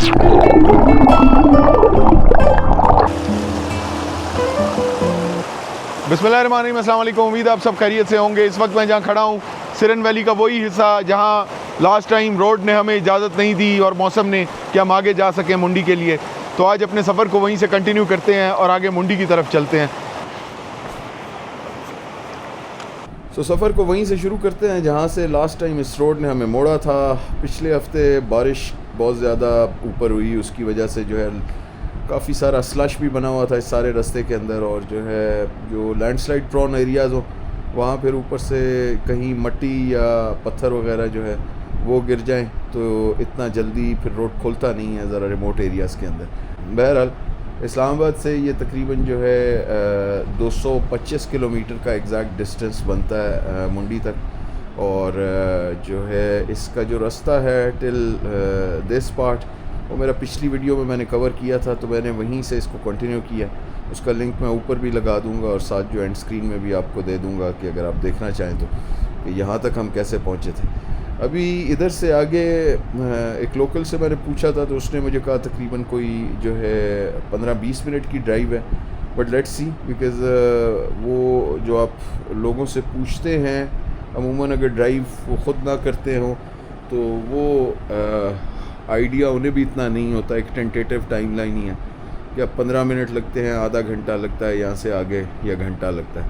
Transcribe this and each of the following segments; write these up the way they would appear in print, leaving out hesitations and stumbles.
बिस्मिल्लाहिर्रहमानिर्रहीम, अस्सलाम वालेकुम। उम्मीद आप सब खैरियत से होंगे। इस वक्त मैं जहाँ खड़ा हूँ सिरन वैली का वही हिस्सा जहाँ लास्ट टाइम रोड ने हमें इजाज़त नहीं दी और मौसम ने कि हम आगे जा सकें मुंडी के लिए। तो आज अपने सफ़र को वहीं से कंटिन्यू करते हैं और आगे मुंडी की तरफ चलते हैं। तो सफ़र को वहीं से शुरू करते हैं जहाँ से लास्ट टाइम इस रोड ने हमें मोड़ा था। पिछले हफ्ते बारिश बहुत ज़्यादा ऊपर हुई, उसकी वजह से जो है काफ़ी सारा स्लश भी बना हुआ था इस सारे रास्ते के अंदर, और जो है जो लैंडस्लाइड प्रोन एरियाज़ हो वहाँ फिर ऊपर से कहीं मट्टी या पत्थर वगैरह जो है वो गिर जाएं तो इतना जल्दी फिर रोड खुलता नहीं है ज़रा रिमोट एरियाज़ के अंदर। बहरहाल इस्लामाबाद से ये तकरीबन जो है 225 किलोमीटर का एग्जैक्ट डिस्टेंस बनता है मुंडी तक, और जो है इसका जो रास्ता है टिल दिस पार्ट वो मेरा पिछली वीडियो में मैंने कवर किया था, तो मैंने वहीं से इसको कंटिन्यू किया। उसका लिंक मैं ऊपर भी लगा दूंगा और साथ जो एंड स्क्रीन में भी आपको दे दूंगा कि अगर आप देखना चाहें तो कि यहाँ तक हम कैसे पहुँचे थे। अभी इधर से आगे एक लोकल से मैंने पूछा था तो उसने मुझे कहा तकरीबन कोई जो है 15-20 मिनट की ड्राइव है, बट लेट्स सी, बिकॉज़ वो जो आप लोगों से पूछते हैं अमूमन अगर ड्राइव वो ख़ुद ना करते हो तो वो आइडिया उन्हें भी इतना नहीं होता। एक टेंटेटिव टाइम लाइन ही है कि अब 15 मिनट लगते हैं, आधा घंटा लगता है यहाँ से आगे, या घंटा लगता है।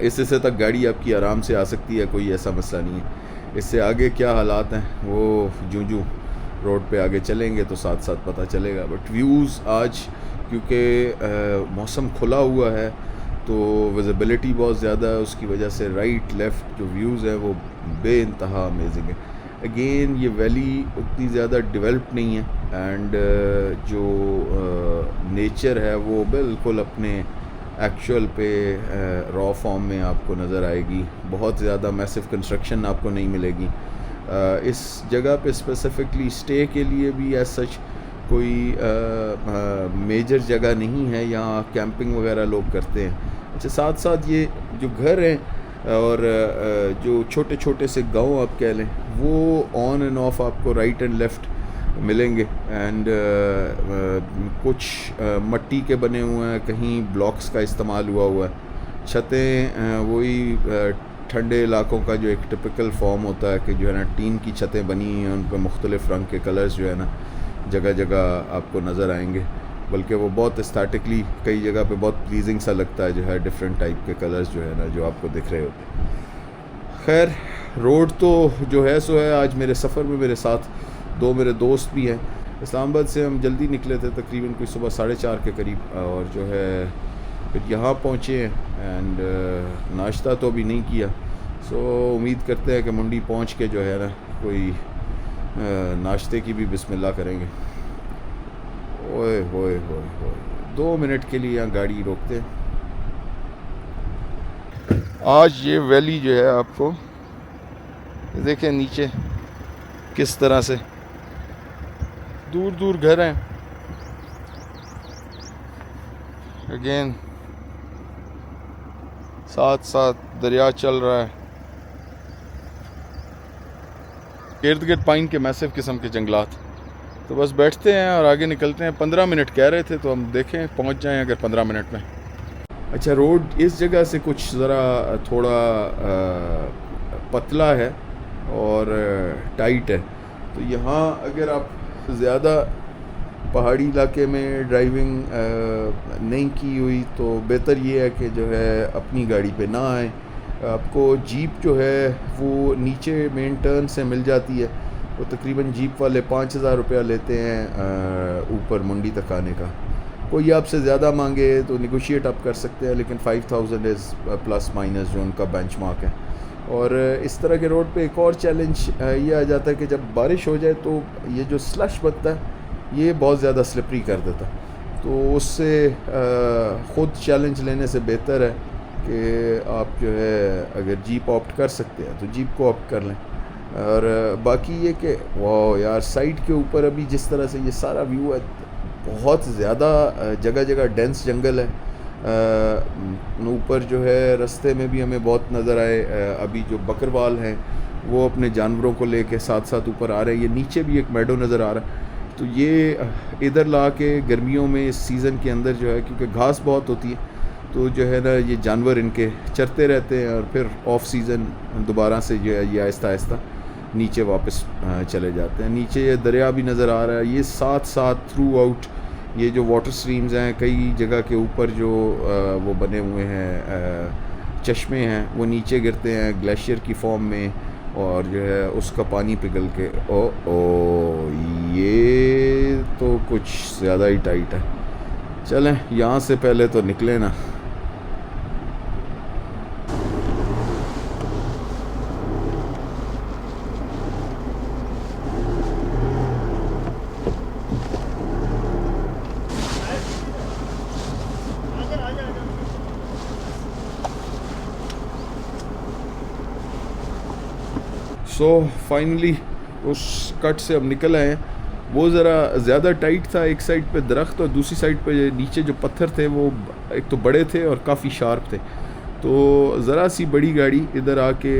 इस हिस्से तक गाड़ी आपकी आराम से आ सकती है, कोई ऐसा मसला नहीं है। इससे आगे क्या हालात हैं वो जूं रोड पे आगे चलेंगे तो साथ साथ पता चलेगा। बट व्यूज़ आज क्योंकि मौसम खुला हुआ है तो विजिबिलिटी बहुत ज़्यादा है, उसकी वजह से राइट लेफ़्ट जो व्यूज़ हैं वो बेइंतहा अमेजिंग है। अगेन ये वैली उतनी ज़्यादा डेवलप्ड नहीं है, एंड जो नेचर है वो बिल्कुल अपने एक्चुअल पे रॉ फॉर्म में आपको नज़र आएगी। बहुत ज़्यादा मैसिव कंस्ट्रक्शन आपको नहीं मिलेगी। इस जगह पे स्पेसिफ़िकली स्टे के लिए भी एज सच कोई मेजर जगह नहीं है, यहाँ कैंपिंग वगैरह लोग करते हैं। अच्छा, साथ साथ ये जो घर हैं और जो छोटे छोटे से गांव आप कह लें वो ऑन एंड ऑफ आपको राइट एंड लेफ़्ट मिलेंगे, एंड कुछ मट्टी के बने हुए हैं, कहीं ब्लॉक्स का इस्तेमाल हुआ है। छतें वही ठंडे इलाकों का जो एक टिपिकल फॉर्म होता है कि जो है ना टीन की छतें बनी हैं, उन पर मुख्तलिफ़ रंग के कलर्स जो है ना जगह जगह आपको नज़र आएंगे, बल्कि वो बहुत एस्थेटिकली कई जगह पे बहुत प्लीजिंग सा लगता है जो है डिफरेंट टाइप के कलर्स जो है ना जो आपको दिख रहे होते हैं। खैर, रोड तो जो है सो है। आज मेरे सफ़र में मेरे साथ दो मेरे दोस्त भी हैं। इस्लामाबाद से हम जल्दी निकले थे, तकरीबन कोई सुबह 4:30 के करीब, और जो है फिर यहाँ पहुँचे हैं एंड नाश्ता तो अभी नहीं किया। सो उम्मीद करते हैं कि मुंडी पहुँच के जो है ना कोई नाश्ते की भी बिस्मिल्लाह करेंगे। ओए होए होए होए, 2 मिनट के लिए यहाँ गाड़ी रोकते हैं। आज ये वैली जो है आपको देखें नीचे किस तरह से दूर दूर घर हैं। अगेन साथ साथ दरिया चल रहा है, इर्द गिर्द पाइन के मैसिव किस्म के जंगलात। तो बस बैठते हैं और आगे निकलते हैं। 15 मिनट कह रहे थे तो हम देखें पहुंच जाएं अगर 15 मिनट में। अच्छा, रोड इस जगह से कुछ ज़रा थोड़ा पतला है और टाइट है, तो यहाँ अगर आप ज़्यादा पहाड़ी इलाके में ड्राइविंग नहीं की हुई तो बेहतर ये है कि जो है अपनी गाड़ी पे ना आए। आपको जीप जो है वो नीचे मेन टर्न से मिल जाती है, वो तकरीबन जीप वाले 5000 रुपया लेते हैं ऊपर मुंडी तक आने का। कोई आपसे ज़्यादा मांगे तो निगोशिएट आप कर सकते हैं, लेकिन 5000 इज़ प्लस माइनस जो उनका बेंचमार्क है। और इस तरह के रोड पे एक और चैलेंज ये आ जाता है कि जब बारिश हो जाए तो ये जो स्लश बनता है ये बहुत ज़्यादा स्लिपरी कर देता है, तो उससे ख़ुद चैलेंज लेने से बेहतर है कि आप जो है अगर जीप ऑप्ट कर सकते हैं तो जीप को ऑप्ट कर लें। और बाकी ये कि वाह यार, साइड के ऊपर अभी जिस तरह से ये सारा व्यू है, बहुत ज़्यादा जगह जगह डेंस जंगल है। ऊपर जो है रास्ते में भी हमें बहुत नज़र आए। अभी जो बकरवाल हैं वो अपने जानवरों को लेके साथ साथ ऊपर आ रहे हैं। ये नीचे भी एक मेडो नज़र आ रहा है, तो ये इधर ला के गर्मियों में इस सीज़न के अंदर जो है, क्योंकि घास बहुत होती है, तो जो है ना ये जानवर इनके चरते रहते हैं और फिर ऑफ सीज़न दोबारा से जो है ये आहिस्ता आहिस्ता नीचे वापस चले जाते हैं। नीचे ये दरिया भी नज़र आ रहा है। ये साथ साथ थ्रू आउट ये जो वाटर स्ट्रीम्स हैं, कई जगह के ऊपर जो वो बने हुए हैं चश्मे हैं, वो नीचे गिरते हैं ग्लेशियर की फॉर्म में, और जो है उसका पानी पिघल के ये तो कुछ ज़्यादा ही टाइट है। चलें यहाँ से पहले तो निकले ना। सो फाइनली उस कट से हम निकल आए हैं। वो ज़रा ज़्यादा टाइट था, एक साइड पे दरख्त और दूसरी साइड पे नीचे जो पत्थर थे वो एक तो बड़े थे और काफ़ी शार्प थे, तो ज़रा सी बड़ी गाड़ी इधर आके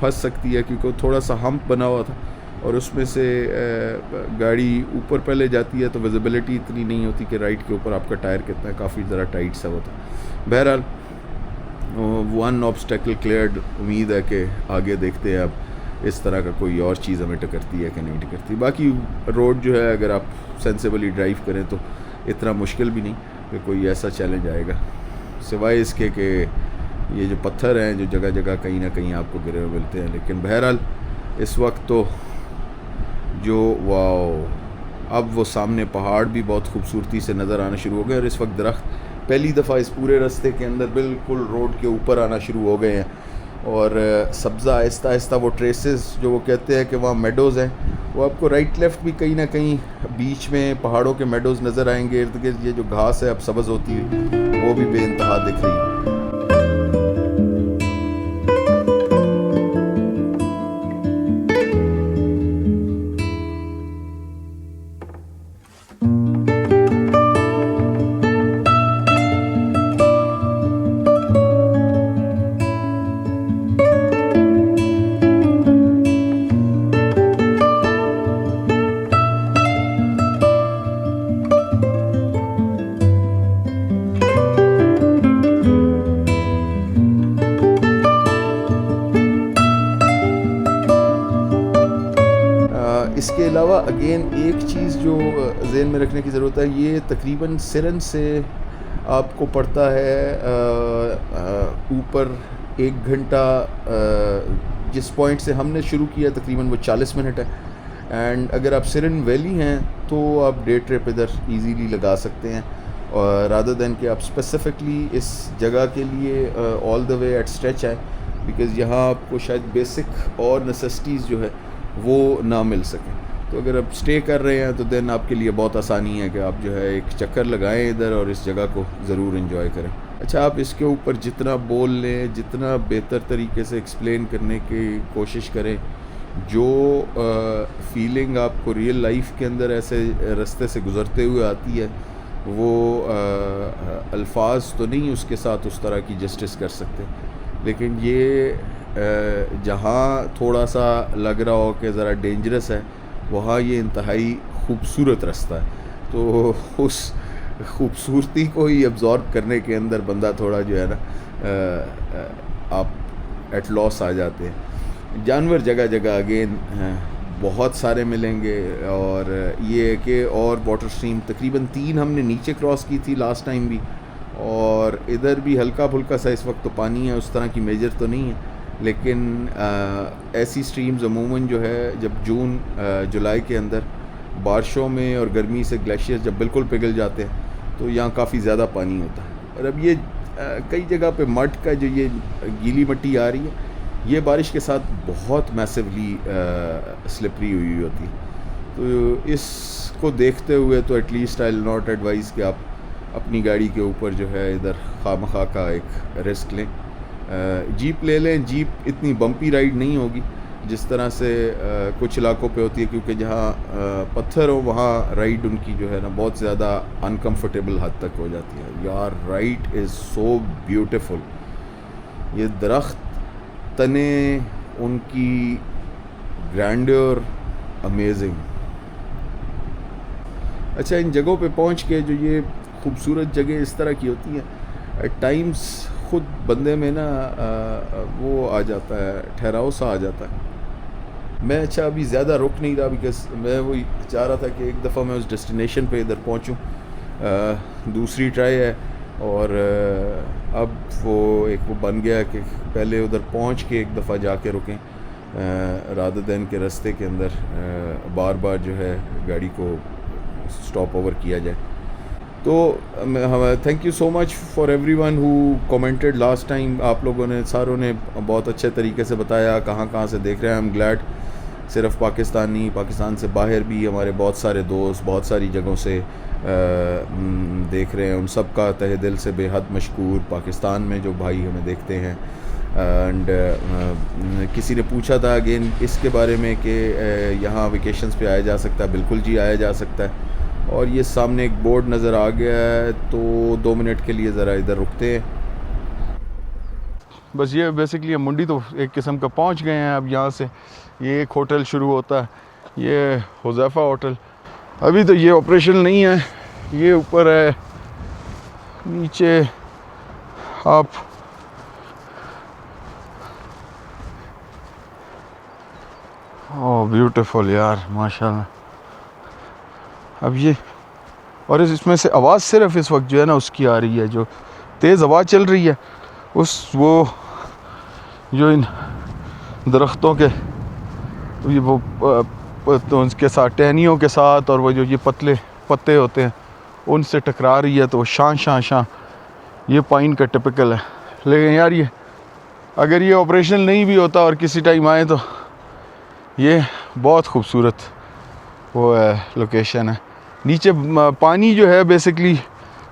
फंस सकती है, क्योंकि थोड़ा सा हम्प बना हुआ था और उसमें से गाड़ी ऊपर पहले जाती है तो विजिबिलिटी इतनी नहीं होती कि राइट के ऊपर आपका टायर कितना है, काफ़ी ज़रा टाइट सा होता। बहरहाल वन ऑब्स्टेकल क्लियर्ड। उम्मीद है कि आगे देखते हैं अब इस तरह का कोई और चीज़ हमें टकरती है कि नहीं टकरती। बाकी रोड जो है अगर आप सेंसिबली ड्राइव करें तो इतना मुश्किल भी नहीं कि कोई ऐसा चैलेंज आएगा, सिवाय इसके कि ये जो पत्थर हैं जो जगह जगह कहीं ना कहीं आपको गिरे हुए मिलते हैं। लेकिन बहरहाल इस वक्त तो जो वाओ, अब वो सामने पहाड़ भी बहुत खूबसूरती से नज़र आना शुरू हो गए, और इस वक्त दरख्त पहली दफ़ा इस पूरे रास्ते के अंदर बिल्कुल रोड के ऊपर आना शुरू हो गए हैं, और सब्ज़ा आहिस्ता आहिस्ता वो ट्रेसेस जो वो कहते हैं कि वहाँ मेडोज़ हैं, वो आपको राइट लेफ़्ट भी कहीं ना कहीं बीच में पहाड़ों के मेडोज़ नज़र आएंगे। इर्द गिर्द ये जो घास है अब सब्ज़ होती हुई वो भी बेइंतहा दिख रही है। इसके अलावा अगेन एक चीज़ जो ज़हन में रखने की ज़रूरत है, ये तकरीबन सिरन से आपको पड़ता है ऊपर 1 घंटा। जिस पॉइंट से हमने शुरू किया तकरीबन वो 40 मिनट है, एंड अगर आप सिरन वैली हैं तो आप डे ट्रिप इधर इजीली लगा सकते हैं, और रादर दैन कि आप स्पेसिफ़िकली इस जगह के लिए all the way at stretch आए, बिकॉज़ यहाँ आपको शायद बेसिक और नेसेसिटीज़ जो है वो ना मिल सके। तो अगर आप स्टे कर रहे हैं तो देन आपके लिए बहुत आसानी है कि आप जो है एक चक्कर लगाएं इधर और इस जगह को ज़रूर एंजॉय करें। अच्छा, आप इसके ऊपर जितना बोल लें, जितना बेहतर तरीके से एक्सप्लेन करने की कोशिश करें, जो फीलिंग आपको रियल लाइफ के अंदर ऐसे रास्ते से गुज़रते हुए आती है, वो अल्फाज तो नहीं उसके साथ उस तरह की जस्टिस कर सकते। लेकिन ये जहाँ थोड़ा सा लग रहा हो कि ज़रा डेंजरस है, वहाँ ये इंतहाई खूबसूरत रास्ता है, तो उस खूबसूरती को ही अब्ज़ॉर्ब करने के अंदर बंदा थोड़ा जो है ना आप एट लॉस आ जाते हैं। जानवर जगह जगह अगेन बहुत सारे मिलेंगे, और ये है कि और वाटर स्ट्रीम तकरीबन 3 हमने नीचे क्रॉस की थी लास्ट टाइम भी, और इधर भी हल्का फुल्का सा इस वक्त तो पानी है, उस तरह की मेजर तो नहीं है। लेकिन ऐसी स्ट्रीम्स अमूमन जो है जब जून जुलाई के अंदर बारिशों में और गर्मी से ग्लेशियर जब बिल्कुल पिघल जाते हैं तो यहाँ काफ़ी ज़्यादा पानी होता है। और अब ये कई जगह पे मड का जो ये गीली मिट्टी आ रही है, ये बारिश के साथ बहुत मैसिवली स्लिपरी हुई होती है। तो इसको देखते हुए तो at least I will not advise कि आप अपनी गाड़ी के ऊपर जो है इधर खामखा का एक रिस्क लें। जीप ले लें, जीप इतनी बम्पी राइड नहीं होगी जिस तरह से कुछ इलाकों पे होती है, क्योंकि जहाँ पत्थर हो वहाँ राइड उनकी जो है ना बहुत ज़्यादा अनकम्फर्टेबल हद तक हो जाती है। यार राइड इज़ सो ब्यूटीफुल। ये दरख्त, तने, उनकी ग्रैंडर अमेजिंग। अच्छा, इन जगहों पे पहुंच के जो ये खूबसूरत जगह इस तरह की होती हैं, एट टाइम्स ख़ुद बंदे में ना वो आ जाता है, ठहराव सा आ जाता है। मैं अच्छा अभी ज़्यादा रुक नहीं रहा, बिकॉज मैं वही चाह रहा था कि एक दफ़ा मैं उस डेस्टिनेशन पे इधर पहुंचूं। दूसरी ट्राई है, और अब वो एक वो बन गया कि पहले उधर पहुंच के एक दफ़ा जाके रुकें, रादर दैन के रास्ते के अंदर बार बार जो है गाड़ी को स्टॉप ओवर किया जाए। तो thank you so much for everyone who commented last time. आप लोगों ने सारों ने बहुत अच्छे तरीके से बताया कहाँ कहाँ से देख रहे हैं। आई एम ग्लैड सिर्फ पाकिस्तान नहीं, पाकिस्तान से बाहर भी हमारे बहुत सारे दोस्त बहुत सारी जगहों से देख रहे हैं। उन सब का तहे दिल से बेहद मशकूर। पाकिस्तान में जो भाई हमें देखते हैं, एंड किसी ने पूछा था अगेन इसके बारे में कि यहाँ वेकेशंस पे आया जा सकता है। बिल्कुल जी, आया जा सकता है। और ये सामने एक बोर्ड नज़र आ गया है, तो 2 मिनट के लिए ज़रा इधर रुकते हैं। बस ये बेसिकली मुंडी तो एक किस्म का पहुंच गए हैं। अब यहाँ से ये एक होटल शुरू होता है, ये हुज़ैफ़ा होटल। अभी तो ये ऑपरेशन नहीं है, ये ऊपर है, नीचे आप ओह ब्यूटीफुल यार, माशाल्लाह। अब ये और इसमें से आवाज़ सिर्फ इस वक्त जो है ना उसकी आ रही है, जो तेज़ हवा चल रही है उस वो जो इन दरख्तों के ये वो तो उसके साथ टहनियों के साथ और वो जो ये पतले पत्ते होते हैं उनसे टकरा रही है, तो वो शां शां शां ये पाइन का टिपिकल है। लेकिन यार ये अगर ये ऑपरेशन नहीं भी होता और किसी टाइम आए तो ये बहुत खूबसूरत वो है, लोकेशन है। नीचे पानी जो है बेसिकली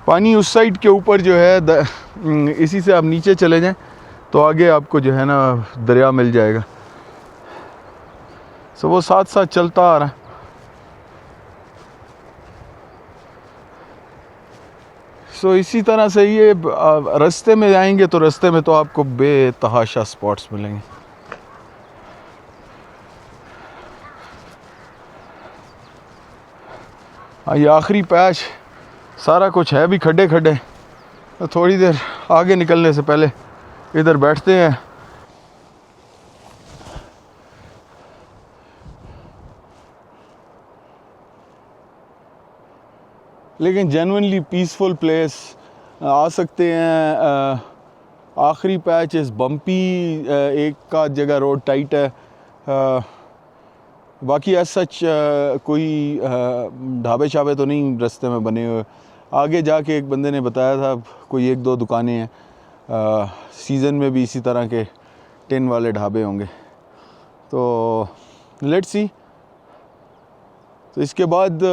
पानी उस साइड के ऊपर जो है इसी से आप नीचे चले जाएं तो आगे आपको जो है ना दरिया मिल जाएगा। सो वो साथ साथ चलता आ रहा है। सो इसी तरह से ये रास्ते में आएंगे तो रास्ते में तो आपको बेतहाशा स्पॉट्स मिलेंगे। ये आखिरी पैच सारा कुछ है भी खड्डे खड्डे, तो थोड़ी देर आगे निकलने से पहले इधर बैठते हैं। लेकिन जेन्युइनली पीसफुल प्लेस, आ सकते हैं। आखिरी पैच इस बम्पी, एक का जगह रोड टाइट है, बाकी एज सच कोई ढाबे शाबे तो नहीं रास्ते में बने हुए। आगे जाके एक बंदे ने बताया था कोई 1-2 दुकानें हैं, सीज़न में भी इसी तरह के टिन वाले ढाबे होंगे। तो लेट्स सी। तो इसके बाद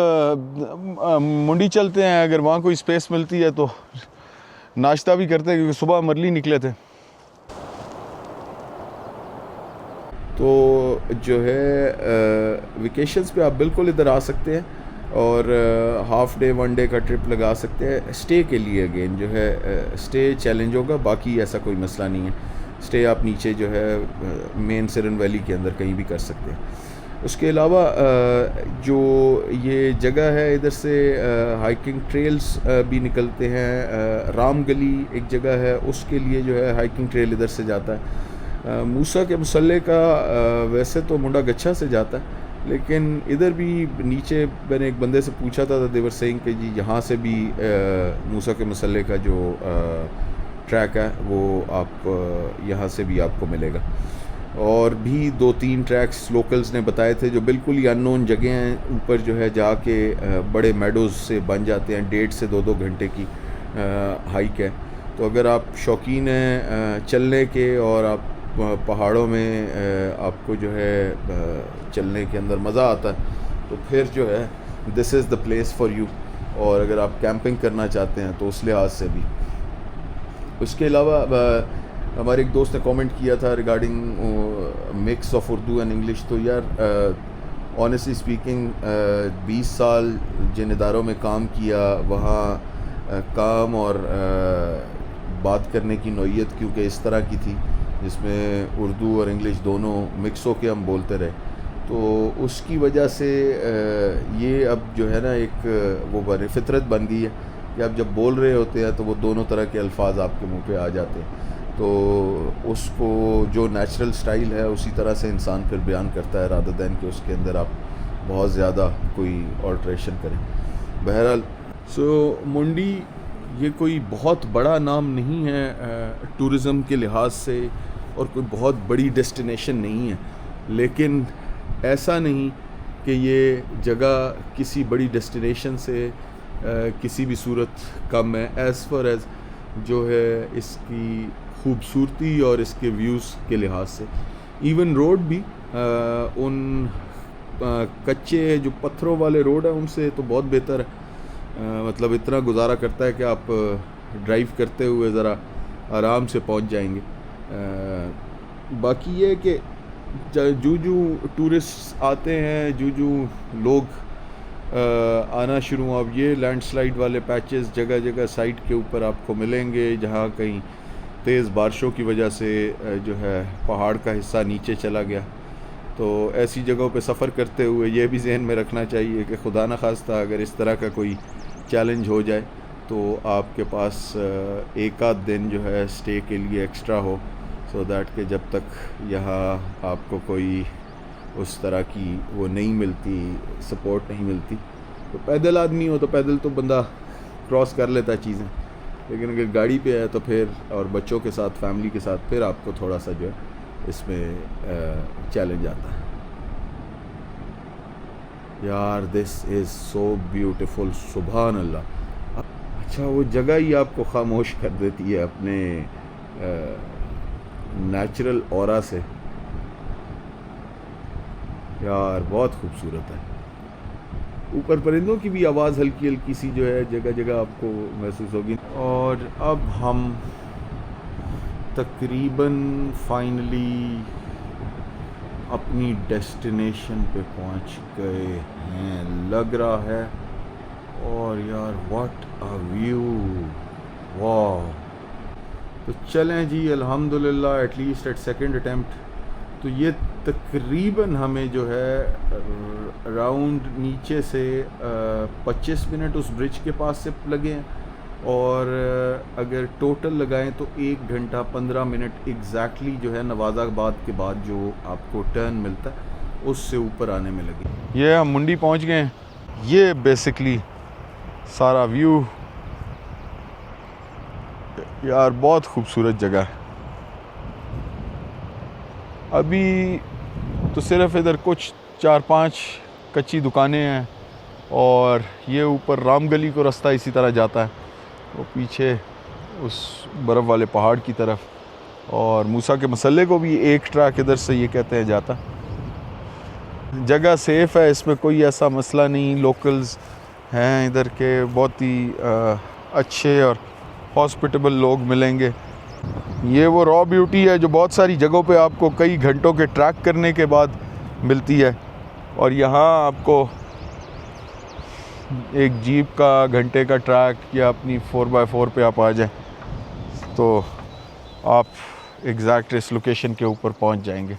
मुंडी चलते हैं, अगर वहाँ कोई स्पेस मिलती है तो नाश्ता भी करते हैं, क्योंकि सुबह हम अर्ली निकले थे। तो जो है वेकेशंस पे आप बिल्कुल इधर आ सकते हैं और हाफ़ डे 1 डे का ट्रिप लगा सकते हैं। स्टे के लिए अगेन जो है स्टे चैलेंज होगा, बाकी ऐसा कोई मसला नहीं है। स्टे आप नीचे जो है मेन सिरन वैली के अंदर कहीं भी कर सकते हैं। उसके अलावा जो ये जगह है, इधर से हाइकिंग ट्रेल्स भी निकलते हैं। राम गली एक जगह है, उसके लिए जो है हाइकिंग ट्रेल इधर से जाता है। मूसा के मुसल्ले का वैसे तो मुंडा गच्छा से जाता है, लेकिन इधर भी नीचे मैंने एक बंदे से पूछा था देवर सिंह कि जी यहाँ से भी मूसा के मुसल्ले का जो ट्रैक है वो आप यहाँ से भी आपको मिलेगा। और भी 2-3 ट्रैक्स लोकल्स ने बताए थे जो बिल्कुल ही अननोन जगह हैं, ऊपर जो है जाके बड़े मेडोज़ से बन जाते हैं। 1.5 से 2 घंटे की हाइक है। तो अगर आप शौकीन हैं चलने के और आप पहाड़ों में आपको जो है चलने के अंदर मज़ा आता है, तो फिर जो है this is the place for you. और अगर आप कैंपिंग करना चाहते हैं तो उस लिहाज से भी। उसके अलावा हमारे एक दोस्त ने कमेंट किया था regarding mix of Urdu and English. तो यार ऑनेस्टली स्पीकिंग 20 साल जिन इदारों में काम किया, वहाँ काम और बात करने की नौइयत क्योंकि इस तरह की थी जिसमें उर्दू और इंग्लिश दोनों मिक्स होकर हम बोलते रहे, तो उसकी वजह से ये अब जो है ना एक वो बने फितरत बन गई है कि आप जब बोल रहे होते हैं तो वो दोनों तरह के अल्फाज आपके मुंह पे आ जाते हैं, तो उसको जो नेचुरल स्टाइल है उसी तरह से इंसान फिर बयान करता है, रादर दैन कि उसके अंदर आप बहुत ज़्यादा कोई ऑल्ट्रेशन करें। बहरहाल मुंडी ये कोई बहुत बड़ा नाम नहीं है टूरिज़म के लिहाज से, और कोई बहुत बड़ी डेस्टिनेशन नहीं है, लेकिन ऐसा नहीं कि ये जगह किसी बड़ी डेस्टिनेशन से किसी भी सूरत कम है एज़ फार एज़ जो है इसकी खूबसूरती और इसके व्यूज़ के लिहाज से। इवन रोड भी उन कच्चे जो पत्थरों वाले रोड है उनसे तो बहुत बेहतर है, मतलब इतना गुजारा करता है कि आप ड्राइव करते हुए ज़रा आराम से पहुंच जाएंगे। बाकी ये कि जो टूरिस्ट आते हैं, जो लोग आना शुरू, अब ये लैंडस्लाइड वाले पैचेस जगह जगह साइड के ऊपर आपको मिलेंगे, जहाँ कहीं तेज़ बारिशों की वजह से जो है पहाड़ का हिस्सा नीचे चला गया। तो ऐसी जगहों पे सफ़र करते हुए ये भी जहन में रखना चाहिए कि खुदा न खास्ता अगर इस तरह का कोई चैलेंज हो जाए तो आपके पास एक आध दिन जो है स्टे के लिए एक्स्ट्रा हो, सो दैट कि जब तक यहाँ आपको कोई उस तरह की वो नहीं मिलती, सपोर्ट नहीं मिलती, तो पैदल आदमी हो तो पैदल तो बंदा क्रॉस कर लेता है चीज़ें, लेकिन अगर गाड़ी पे है तो फिर, और बच्चों के साथ, फैमिली के साथ, फिर आपको थोड़ा सा जो है इसमें चैलेंज आता है। यार दिस इज़ सो ब्यूटीफुल, सुभान अल्लाह। अच्छा, वो जगह ही आपको खामोश कर देती है अपने नेचुरल ऑरा से। यार बहुत खूबसूरत है। ऊपर परिंदों की भी आवाज़ हल्की हल्की सी जो है जगह जगह आपको महसूस होगी। और अब हम तकरीबन फाइनली अपनी डेस्टिनेशन पे पहुंच गए हैं लग रहा है। और यार व्हाट अ व्यू, वाह। तो चलें जी, अल्हम्दुलिल्लाह एटलीस्ट एट सेकंड अटेम्प्ट तो ये तकरीबन हमें जो है राउंड नीचे से 25 मिनट उस ब्रिज के पास से लगे हैं, और अगर टोटल लगाएं तो 1 घंटा 15 मिनट एग्जैक्टली जो है नवाज़ाबाद के बाद जो आपको टर्न मिलता है उससे ऊपर आने में लगे। ये हम मुंडी पहुंच गए हैं। ये बेसिकली सारा व्यू, यार बहुत खूबसूरत जगह है। अभी तो सिर्फ इधर कुछ 4-5 कच्ची दुकानें हैं, और ये ऊपर राम गली को रास्ता इसी तरह जाता है, वो पीछे उस बर्फ़ वाले पहाड़ की तरफ, और मूसा के मसल्ले को भी एक ट्रैक इधर से ये कहते हैं जाता। जगह सेफ़ है, इसमें कोई ऐसा मसला नहीं। लोकल्स हैं इधर के, बहुत ही अच्छे और हॉस्पिटेबल लोग मिलेंगे। ये वो रॉ ब्यूटी है जो बहुत सारी जगहों पे आपको कई घंटों के ट्रैक करने के बाद मिलती है, और यहाँ आपको एक जीप का घंटे का ट्रैक या अपनी 4x4 पे आप आ जाएं तो आप एग्जैक्ट इस लोकेशन के ऊपर पहुँच जाएंगे।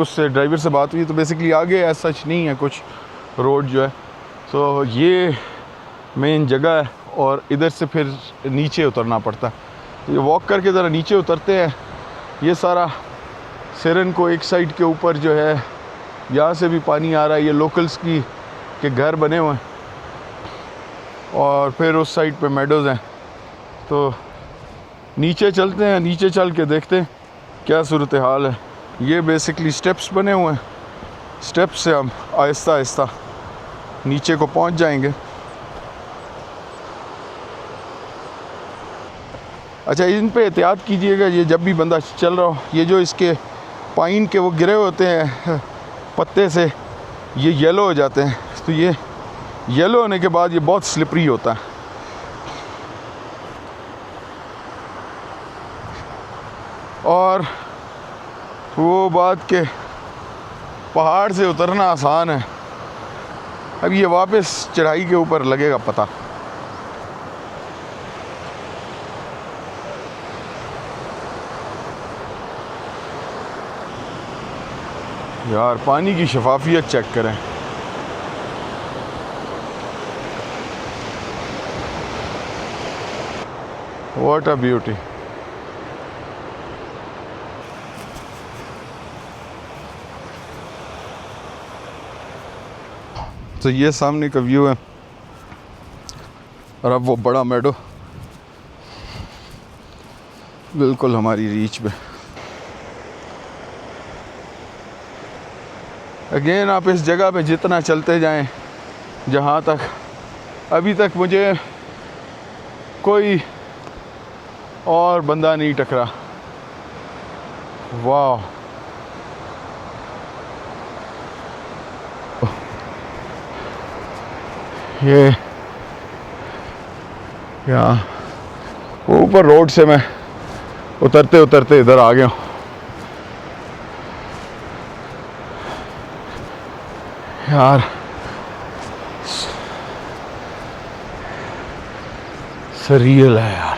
उससे ड्राइवर से बात हुई तो बेसिकली आगे ऐसा सच नहीं है कुछ रोड जो है, तो ये मेन जगह है, और इधर से फिर नीचे उतरना पड़ता है। तो ये वॉक करके ज़रा नीचे उतरते हैं। ये सारा सिरन को एक साइड के ऊपर जो है यहाँ से भी पानी आ रहा है, ये लोकल्स के घर बने हुए हैं, और फिर उस साइड पे मेडोज़ हैं। तो नीचे चलते हैं, नीचे चल के देखते हैं क्या सूरत हाल है। ये बेसिकली स्टेप्स बने हुए हैं, स्टेप्स से हम आहिस्ता आहिस्ता नीचे को पहुंच जाएंगे। अच्छा, इन पे एहतियात कीजिएगा, ये जब भी बंदा चल रहा हो, ये जो इसके पाइन के वो गिरे होते हैं पत्ते से, ये येलो हो जाते हैं। तो ये येलो होने के बाद ये बहुत स्लिपरी होता है। और वो बात के पहाड़ से उतरना आसान है, अब ये वापस चढ़ाई के ऊपर लगेगा पता। यार पानी की शफाफियत चेक करें। What a beauty. तो ये सामने का व्यू है, और अब वो बड़ा मेडो बिल्कुल हमारी रीच पे। अगेन आप इस जगह पे जितना चलते जाएं, जहाँ तक अभी तक मुझे कोई और बंदा नहीं टकरा। वाह, ये यहाँ ऊपर रोड से मैं उतरते उतरते इधर आ गया हूँ। यार सरियल है यार।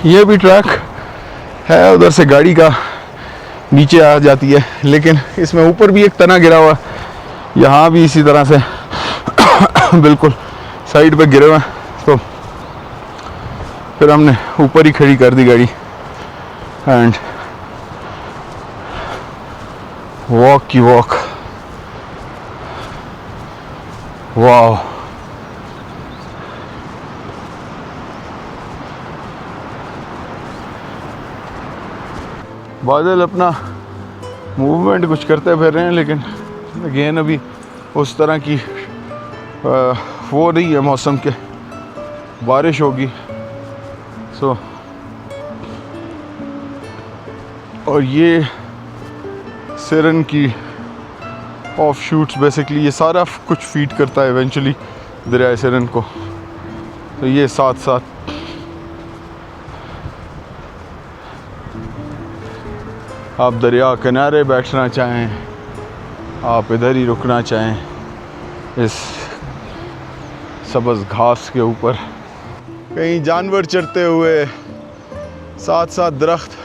ये भी ट्रैक है, उधर से गाड़ी का नीचे आ जाती है, लेकिन इसमें ऊपर भी एक तना गिरा हुआ, यहाँ भी इसी तरह से बिल्कुल साइड पे गिरे हुए हैं। तो फिर हमने ऊपर ही खड़ी कर दी गाड़ी एंड वॉक की वॉक। वाह, बादल अपना मूवमेंट कुछ करते फिर रहे हैं, लेकिन अगेन अभी उस तरह की वो नहीं है मौसम के, बारिश होगी। सो और ये सिरन की ऑफ शूट्स, बेसिकली ये सारा कुछ फीड करता है इवेंचुअली दरिया सिरन को। तो ये साथ साथ आप दरिया किनारे बैठना चाहें, आप इधर ही रुकना चाहें इस सब्ज़ घास के ऊपर, कहीं जानवर चरते हुए, साथ साथ दरख्त,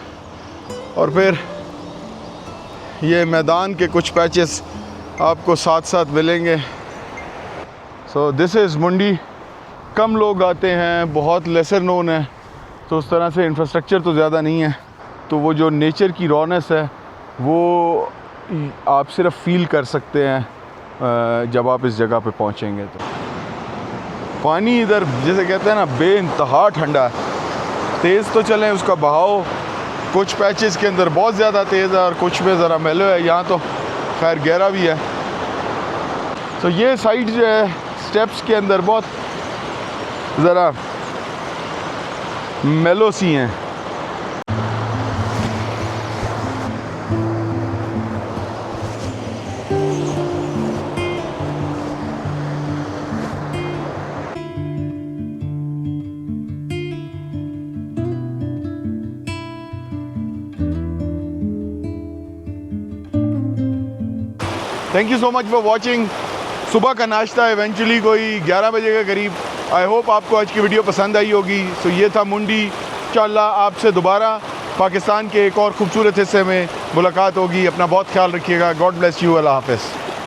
और फिर ये मैदान के कुछ पैचेस आपको साथ साथ मिलेंगे। सो दिस इज़ मुंडी। कम लोग आते हैं, बहुत लेसर नोन है, तो उस तरह से इंफ्रास्ट्रक्चर तो ज़्यादा नहीं है, तो वो जो नेचर की रौनक है वो आप सिर्फ फील कर सकते हैं जब आप इस जगह पे पहुंचेंगे। तो पानी इधर जैसे कहते हैं ना, बेइंतहा ठंडा है। तेज़ तो चलें, उसका बहाव कुछ पैचेस के अंदर बहुत ज़्यादा तेज़ है और कुछ में ज़रा मेलो है, यहाँ तो खैर गहरा भी है। तो ये साइड जो है स्टेप्स के अंदर बहुत ज़रा मेलो सी हैं। Thank you so much for watching. सुबह का नाश्ता इवेंचुअली कोई 11 बजे के करीब। आई होप आपको आज की वीडियो पसंद आई होगी। सो ये था मुंडी। इंशाअल्लाह आपसे दोबारा पाकिस्तान के एक और खूबसूरत हिस्से में मुलाकात होगी। अपना बहुत ख्याल रखिएगा। God bless you. अल्लाह हाफ़िज़।